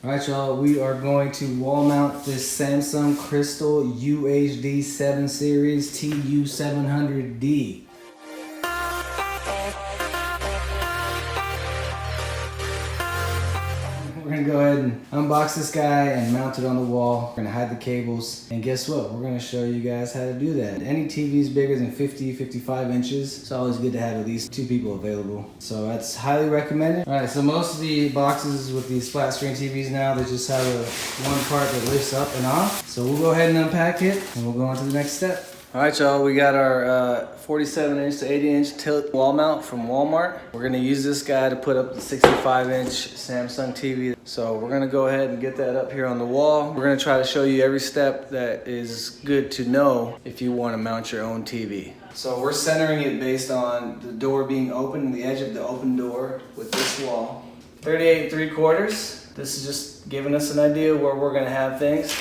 Alright y'all, we are going to wall mount this Samsung Crystal UHD 7 Series TU700D. We're gonna go ahead and unbox this guy and mount it on the wall. We're gonna hide the cables, and guess what? We're gonna show you guys how to do that. Any TVs bigger than 55 inches, it's always good to have at least 2 people available. So that's highly recommended. All right, so most of the boxes with these flat screen TVs now, they just have one part that lifts up and off. So we'll go ahead and unpack it, and we'll go on to the next step. All right, y'all, we got our 47 inch to 80 inch tilt wall mount from Walmart. We're gonna use this guy to put up the 65 inch Samsung TV. So we're gonna go ahead and get that up here on the wall. We're gonna try to show you every step that is good to know if you wanna mount your own TV. So we're centering it based on the door being open, the edge of the open door with this wall. 38 3/4. This is just giving us an idea where we're gonna have things.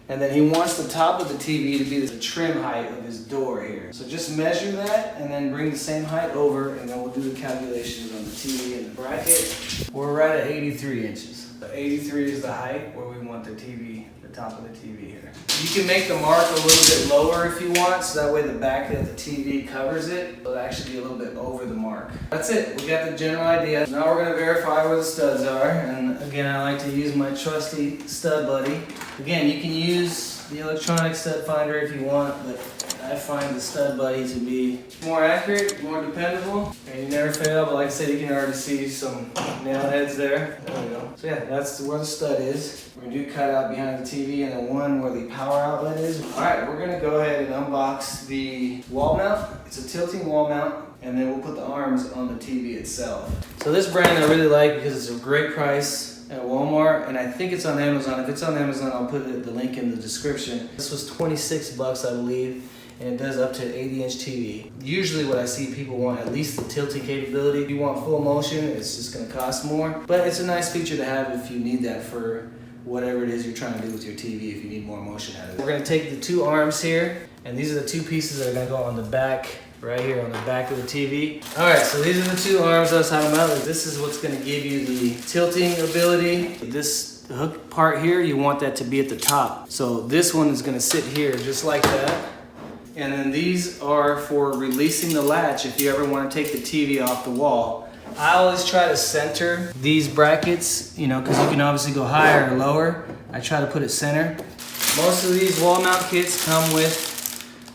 And then he wants the top of the TV to be the trim height of his door here. So just measure that and then bring the same height over, and then we'll do the calculations on the TV and the bracket. We're right at 83 inches. So 83 is the height where we want the TV, the top of the TV here. You can make the mark a little bit lower if you want, so that way the back of the TV covers it. It'll actually be a little bit over the mark. That's it, we got the general idea. Now we're gonna verify where the studs are. And again, I like to use my trusty stud buddy. Again, you can use the electronic stud finder if you want, but I find the stud buddy to be more accurate, more dependable, and you never fail. But like I said, you can already see some nail heads there. There we go. So yeah, that's where the stud is. We're gonna do cut out behind the TV and then one where the power outlet is. All right, we're gonna go ahead and unbox the wall mount. It's a tilting wall mount, and then we'll put the arms on the TV itself. So this brand I really like because it's a great price at Walmart, and I think it's on Amazon. If it's on Amazon, I'll put the link in the description. This was 26 bucks, I believe, and it does up to an 80-inch TV. Usually what I see people want at least the tilting capability. If you want full motion, it's just gonna cost more, but it's a nice feature to have if you need that for whatever it is you're trying to do with your TV, if you need more motion out of it. We're gonna take the 2 arms here, and these are the 2 pieces that are gonna go on the back, right here on the back of the TV. All right, so these are the 2 arms I was talking about. This is what's gonna give you the tilting ability. This hook part here, you want that to be at the top. So this one is gonna sit here just like that. And then these are for releasing the latch if you ever wanna take the TV off the wall. I always try to center these brackets, you know, because you can obviously go higher or lower. I try to put it center. Most of these wall mount kits come with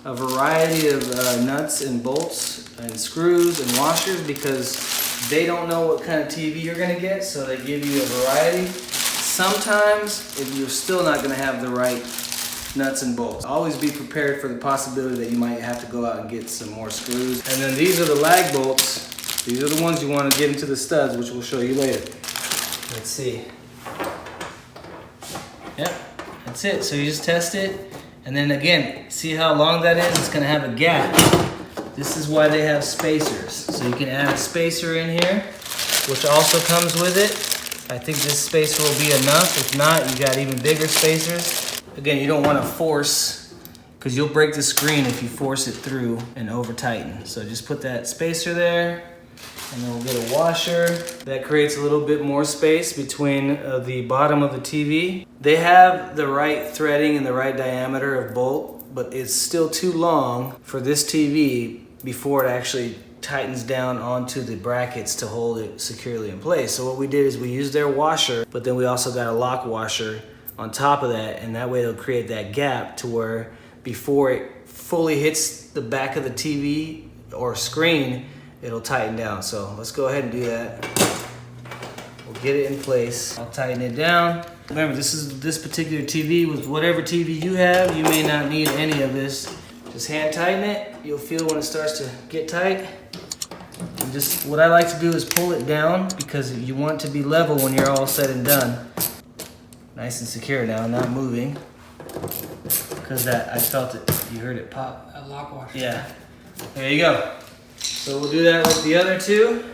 a variety of nuts and bolts and screws and washers because they don't know what kind of TV you're gonna get, so they give you a variety. Sometimes you're still not gonna have the right nuts and bolts. Always be prepared for the possibility that you might have to go out and get some more screws. And then these are the lag bolts. These are the ones you want to get into the studs, which we'll show you later. Let's see. Yep, that's it. So you just test it. And then again, see how long that is? It's gonna have a gap. This is why they have spacers. So you can add a spacer in here, which also comes with it. I think this spacer will be enough. If not, you got even bigger spacers. Again, you don't wanna force, because you'll break the screen if you force it through and over tighten. So just put that spacer there, and then we'll get a washer. That creates a little bit more space between the bottom of the TV. They have the right threading and the right diameter of bolt, but it's still too long for this TV before it actually tightens down onto the brackets to hold it securely in place. So what we did is we used their washer, but then we also got a lock washer on top of that, and that way it'll create that gap to where before it fully hits the back of the TV or screen, it'll tighten down. So let's go ahead and do that. We'll get it in place. I'll tighten it down. Remember, this is this particular TV. With whatever TV you have, you may not need any of this. Just hand tighten it. You'll feel when it starts to get tight. And just what I like to do is pull it down because you want to be level when you're all said and done. Nice and secure now, not moving. Because that, I felt it, you heard it pop. A lock washer. Yeah, there you go. So we'll do that with the other 2.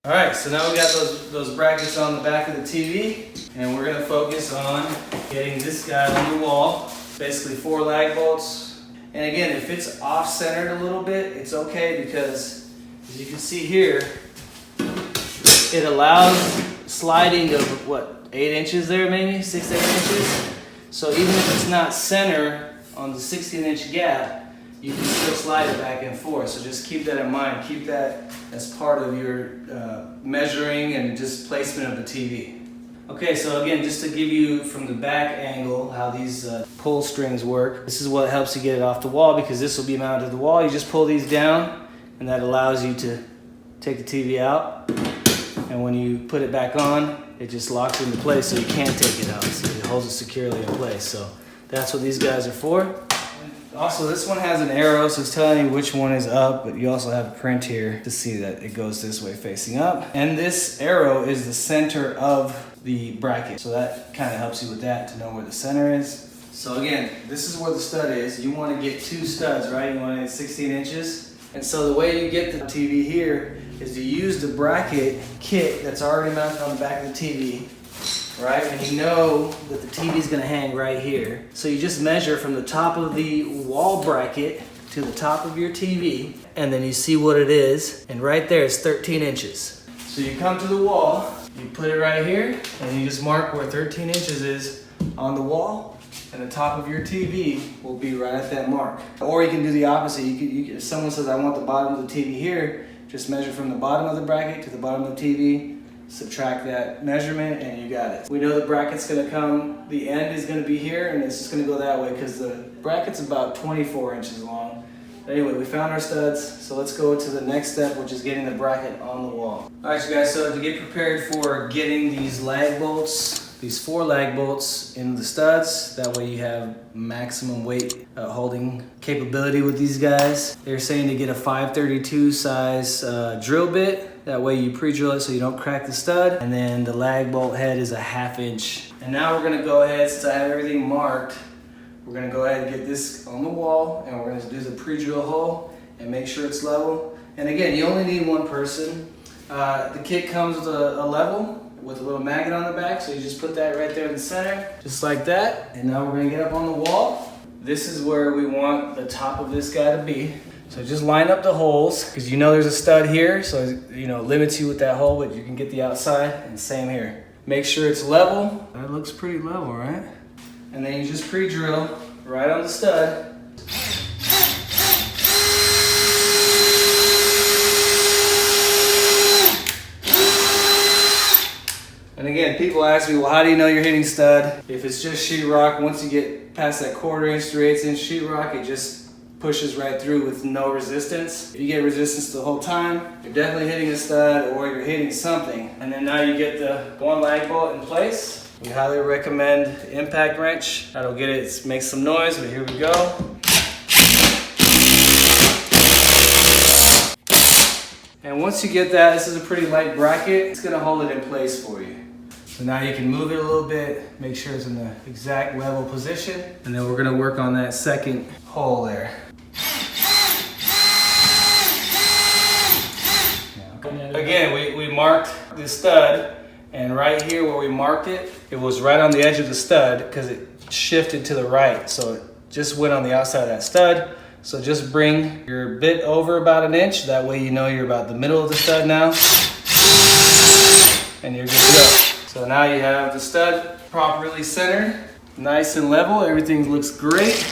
All right, so now we got those brackets on the back of the TV, and we're gonna focus on getting this guy on the wall. Basically 4 lag bolts. And again, if it's off-centered a little bit, it's okay because As you can see here, it allows sliding of what, 8 inches there maybe, 6 to 8 inches. So even if it's not center on the 16-inch gap, you can still slide it back and forth. So just keep that in mind. Keep that as part of your measuring and just placement of the TV. Okay, so again, just to give you from the back angle how these pull strings work, this is what helps you get it off the wall, because this will be mounted to the wall. You just pull these down, and that allows you to take the TV out. And when you put it back on, it just locks into place so you can't take it out. So it holds it securely in place. So that's what these guys are for. Also, this one has an arrow, so it's telling you which one is up, but you also have a print here to see that it goes this way facing up. And this arrow is the center of the bracket. So that kind of helps you with that, to know where the center is. So again, this is where the stud is. You want to get 2 studs, right? You want to get 16 inches. And so the way you get the TV here is to use the bracket kit that's already mounted on the back of the TV, right? And you know that the TV is going to hang right here. So you just measure from the top of the wall bracket to the top of your TV, and then you see what it is. And right there is 13 inches. So you come to the wall, you put it right here, and you just mark where 13 inches is on the wall, and the top of your TV will be right at that mark. Or you can do the opposite. If someone says, I want the bottom of the TV here, just measure from the bottom of the bracket to the bottom of the TV, subtract that measurement, and you got it. We know the bracket's gonna come, the end is gonna be here, and it's just gonna go that way because the bracket's about 24 inches long. But anyway, we found our studs, so let's go to the next step, which is getting the bracket on the wall. All right, you guys, so to get prepared for getting these lag bolts, these 4 lag bolts in the studs, that way you have maximum weight holding capability with these guys. They're saying to get a 532 size drill bit. That way you pre-drill it so you don't crack the stud. And then the lag bolt head is a 1/2 inch. And now we're gonna go ahead, since I have everything marked, we're gonna go ahead and get this on the wall, and we're gonna do the pre-drill hole and make sure it's level. And again, you only need 1 person. The kit comes with a level with a little magnet on the back, so you just put that right there in the center, just like that. And now we're gonna get up on the wall. This is where we want the top of this guy to be. So just line up the holes, because you know there's a stud here, so you know, it limits you with that hole, but you can get the outside, and same here. Make sure it's level. That looks pretty level, right? And then you just pre-drill right on the stud. And again, people ask me, well, how do you know you're hitting stud? If it's just sheetrock, once you get past that 1/4 inch to 1/8 inch sheetrock, it just pushes right through with no resistance. If you get resistance the whole time, you're definitely hitting a stud or you're hitting something. And then now you get the 1 lag bolt in place. We highly recommend the impact wrench. That'll get it, make some noise, but here we go. And once you get that, this is a pretty light bracket, it's gonna hold it in place for you. So now you can move it a little bit, make sure it's in the exact level position, and then we're gonna work on that second hole there. Again, we marked the stud, and right here where we marked it, it was right on the edge of the stud because it shifted to the right. So it just went on the outside of that stud. So just bring your bit over about 1 inch. That way you know you're about the middle of the stud now. And you're good to go. So now you have the stud properly centered, nice and level. Everything looks great.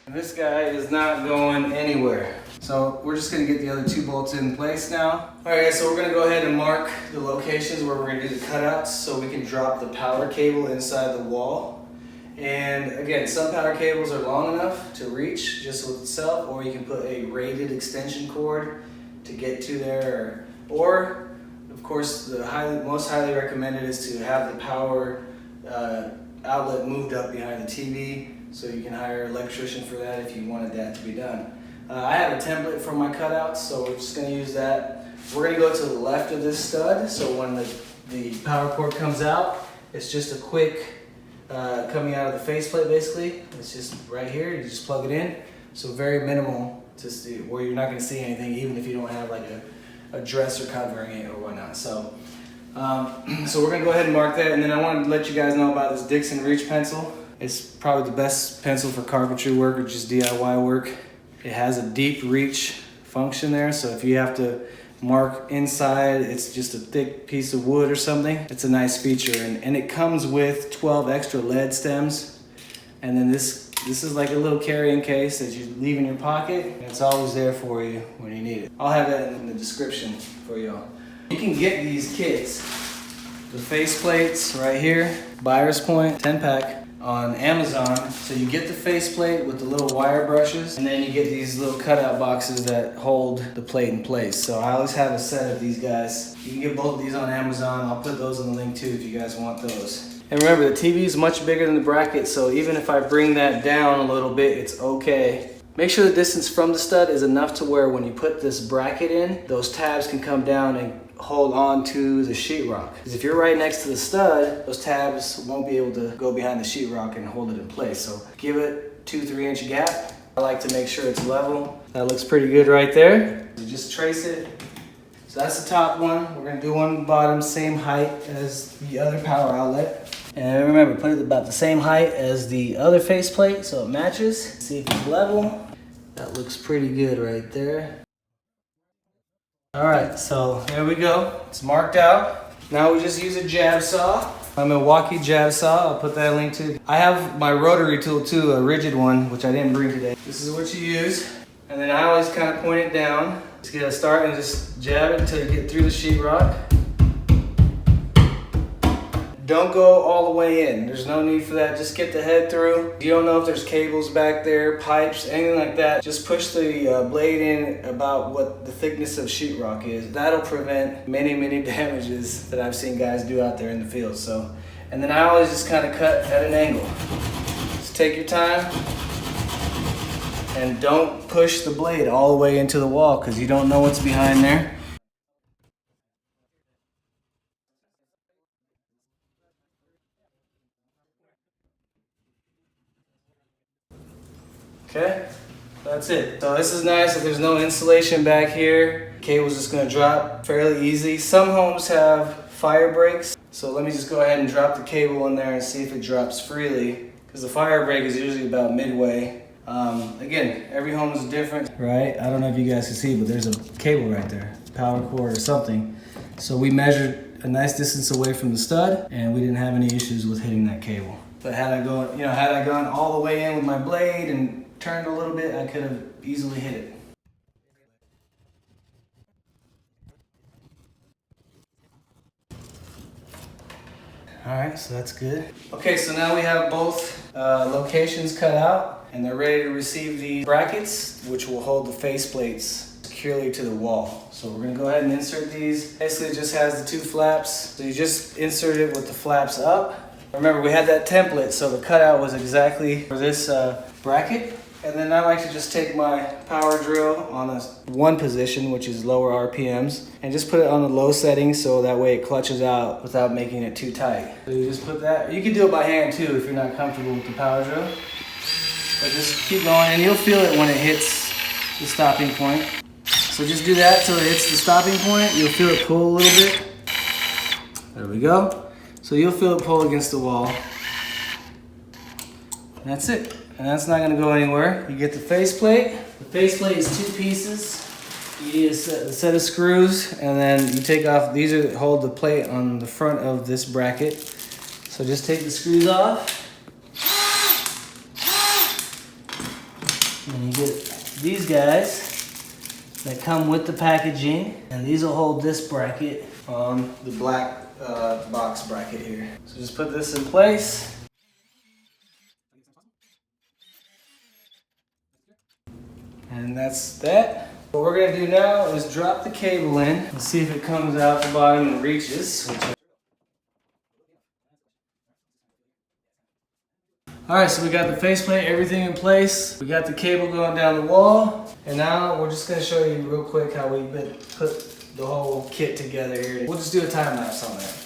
And this guy is not going anywhere. So we're just gonna get the other 2 bolts in place now. All right, guys, so we're gonna go ahead and mark the locations where we're gonna do the cutouts so we can drop the power cable inside the wall. And again, some power cables are long enough to reach just with itself, or you can put a rated extension cord to get to there. Or of course, the most highly recommended is to have the power outlet moved up behind the TV, so you can hire an electrician for that if you wanted that to be done. I have a template for my cutouts, so we're just going to use that. We're going to go to the left of this stud, so when the power cord comes out, it's just a quick coming out of the faceplate basically. It's just right here, you just plug it in. So very minimal to see, where you're not going to see anything, even if you don't have like a dresser covering it or whatnot. So so we're going to go ahead and mark that, and then I wanted to let you guys know about this Dixon reach pencil. It's probably the best pencil for carpentry work or just DIY work. It has a deep reach function there, so if you have to mark inside, it's just a thick piece of wood or something, it's a nice feature. And it comes with 12 extra lead stems. And then this is like a little carrying case that you leave in your pocket, and it's always there for you when you need it. I'll have that in the description for y'all. You can get these kits, the face plates right here, Buyer's Point 10-pack on Amazon. So you get the faceplate with the little wire brushes, and then you get these little cutout boxes that hold the plate in place. So I always have a set of these guys. You can get both of these on Amazon. I'll put those in the link too if you guys want those. And remember, the TV is much bigger than the bracket, so even if I bring that down a little bit, it's okay. Make sure the distance from the stud is enough to where when you put this bracket in, those tabs can come down and hold on to the sheetrock. Because if you're right next to the stud, those tabs won't be able to go behind the sheetrock and hold it in place. So give it 2-3 inch gap. I like to make sure it's level. That looks pretty good right there. So just trace it. So that's the top one. We're gonna do one on the bottom, same height as the other power outlet. And remember, put it about the same height as the other faceplate so it matches. See if it's level. That looks pretty good right there. All right, so there we go. It's marked out. Now we just use a jab saw. A Milwaukee jab saw, I'll put that link to. I have my rotary tool too, a RIDGID one, which I didn't bring today. This is what you use. And then I always kind of point it down. Just get a start and just jab it until you get through the sheetrock. Don't go all the way in. There's no need for that. Just get the head through. You don't know if there's cables back there, pipes, anything like that. Just push the blade in about what the thickness of sheetrock is. That'll prevent many, many damages that I've seen guys do out there in the field. So, and then I always just kind of cut at an angle. Just take your time and don't push the blade all the way into the wall because you don't know what's behind there. Okay, that's it. So this is nice that there's no insulation back here. Cable's just gonna drop fairly easy. Some homes have fire breaks. So let me just go ahead and drop the cable in there and see if it drops freely. Because the fire break is usually about midway. Again, every home is different, right? I don't know if you guys can see, but there's a cable right there, power cord or something. So we measured a nice distance away from the stud and we didn't have any issues with hitting that cable. But had I gone all the way in with my blade and turned a little bit, I could have easily hit it. All right, so that's good. Okay, so now we have both locations cut out and they're ready to receive the brackets, which will hold the face plates securely to the wall. So we're gonna go ahead and insert these. Basically, it just has the two flaps. So you just insert it with the flaps up. Remember, we had that template, so the cutout was exactly for this bracket. And then I like to just take my power drill on a one position, which is lower RPMs, and just put it on the low setting so that way it clutches out without making it too tight. So you just put that, you can do it by hand too if you're not comfortable with the power drill. But just keep going and you'll feel it when it hits the stopping point. So just do that till it hits the stopping point. You'll feel it pull a little bit. There we go. So you'll feel it pull against the wall. And that's it. And that's not gonna go anywhere. You get the faceplate. The faceplate is two pieces. You need a set of screws, and then you take off, these are hold the plate on the front of this bracket. So just take the screws off. And you get these guys that come with the packaging, and these will hold this bracket on the black box bracket here. So just put this in place. And that's that. What we're gonna do now is drop the cable in and see if it comes out the bottom and reaches. All right, so we got the faceplate, everything in place. We got the cable going down the wall. And now we're just gonna show you real quick how we put the whole kit together here. We'll just do a time lapse on that.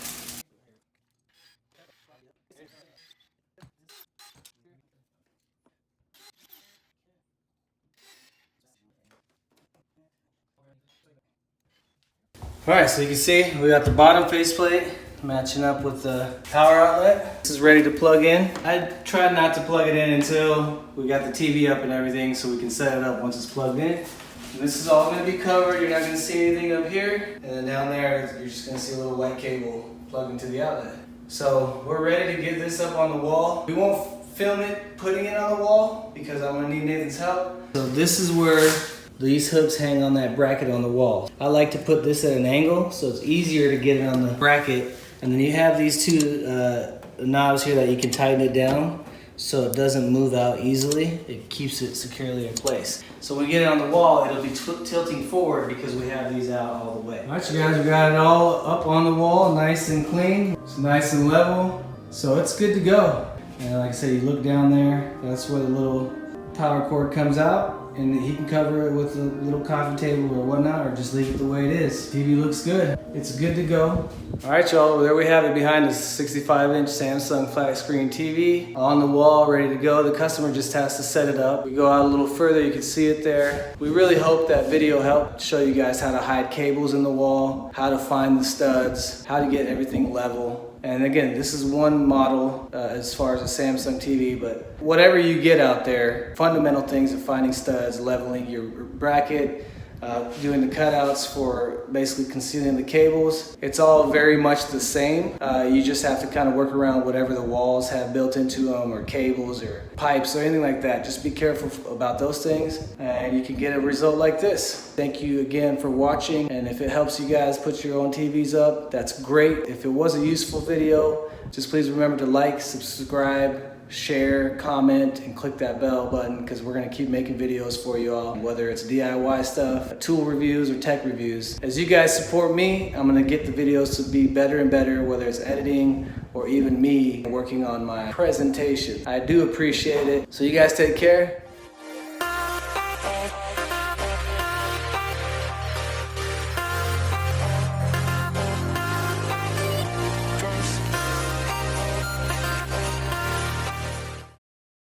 All right, so you can see we got the bottom faceplate, matching up with the power outlet. This is ready to plug in. I tried not to plug it in until we got the TV up and everything so we can set it up once it's plugged in. And this is all going to be covered. You're not going to see anything up here. And then down there, you're just going to see a little white cable plugged into the outlet. So we're ready to get this up on the wall. We won't film it putting it on the wall because I'm going to need Nathan's help. So this is where these hooks hang on that bracket on the wall. I like to put this at an angle so it's easier to get it on the bracket. And then you have these two knobs here that you can tighten it down so it doesn't move out easily. It keeps it securely in place. So when we get it on the wall, it'll be tilting forward because we have these out all the way. All right, you guys, we got it all up on the wall, nice and clean. It's nice and level, so it's good to go. And like I said, you look down there, that's where the little power cord comes out. And he can cover it with a little coffee table or whatnot, or just leave it the way it is. TV looks good. It's good to go. All right, y'all, there we have it behind us. 65-inch Samsung flat screen TV on the wall, ready to go. The customer just has to set it up. We go out a little further, you can see it there. We really hope that video helped show you guys how to hide cables in the wall, how to find the studs, how to get everything level. And again, this is one model as far as a Samsung TV, but whatever you get out there, fundamental things of finding studs, leveling your bracket, doing the cutouts for basically concealing the cables. It's all very much the same. You just have to kind of work around whatever the walls have built into them, or cables or pipes or anything like that. Just be careful about those things and you can get a result like this. Thank you again for watching, and if it helps you guys put your own TVs up, that's great. If it was a useful video, just please remember to like, subscribe, share, comment, and click that bell button because we're going to keep making videos for you all, whether it's DIY stuff, tool reviews, or tech reviews. As you guys support me, I'm going to get the videos to be better and better, whether it's editing or even me working on my presentation. I do appreciate it. So you guys take care.